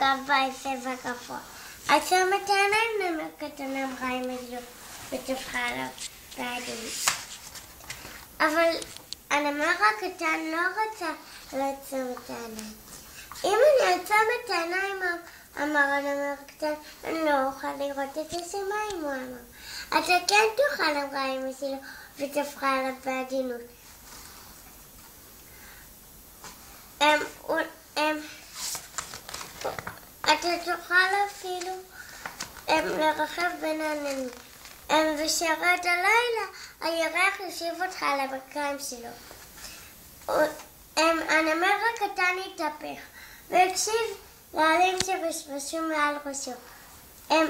גבוה צבע גבוה. עצמת העיניים נמר קטן אמרה עם הזו וטפחה עליו בעדים. אבל הנמר הקטן לא רצה לעצום את העיניים. אם אני אעצום את העיניים, אמר הנמר הקטן, אני לא אוכל לראות את השמיים, הוא אמר. אתה כן תוכל, אמרה אמא שלו, וטפחה עליו בעדינות. אתה תוכל אפילו לרחב בין העננים. ושירד הלילה, הירח יושיב אותך על הברכיים שלו. הנמר הקטן התהפך והקשיב לעלים שבשבשו מעל ראשו. אם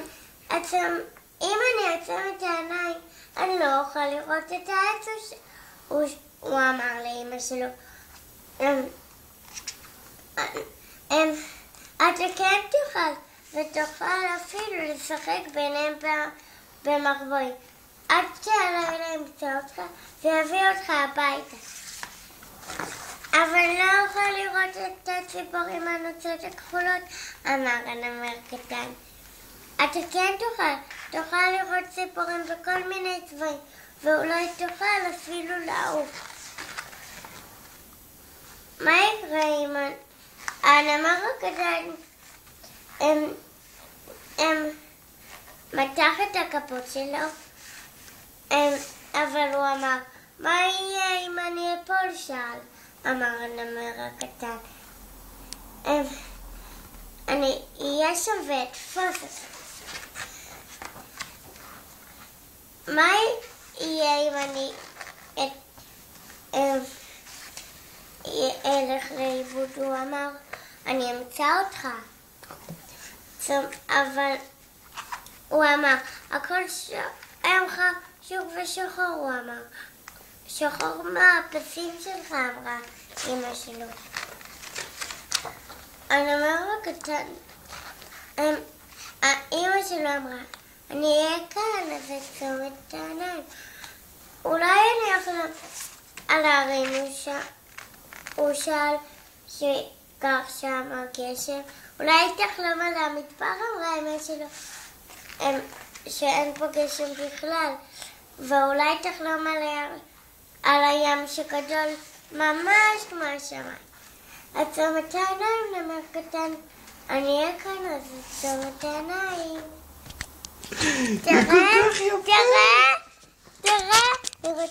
אני אעצום את העיניים, אני לא אוכל לראות את העץ, הוא אמר לאמא שלו. אתה כן תוכל, ותוכל אפילו לשחק ביניהם במחבואי. עד שהלילה ימצא אותך ויביא אותך הביתה. אבל לא אוכל לראות את הציפורים הנוצות הכחולות, אמר הנמר קטן. אתה כן תוכל לראות ציפורים בכל מיני צבעים, ואולי תוכל אפילו לעוף. מה יקרה אם הנמר הקטן מתח את הכפות שלו, אבל הוא אמר, מה יהיה אם אני אפול? שאל, אמר הנמר הקטן. אני אהיה שווה, תפוס אותי. מה יהיה אם אני אלך לאיבוד? הוא אמר, אני אמצא אותך. אבל הוא אמר, הכל חשוך ושחור, הוא אמר. שחור מהפסים שלך, אמרה אמא שלו. הנמר הקטן, אמא שלו אמרה, אני אהיה כאן, אז אעצום את העיניים. אולי אני אחלום על ההרים, הוא שאל שגר שם הגשם. אולי תחלום על המדבר, אמרה אמא שלו, שאין פה גשם בכלל. ואולי תחלום על הים שגדול ממש כמו השמיים. עצום את העיניים, נמר קטן. אני אהיה כאן, אז עצום את העיניים. תראה, תראה, תראה.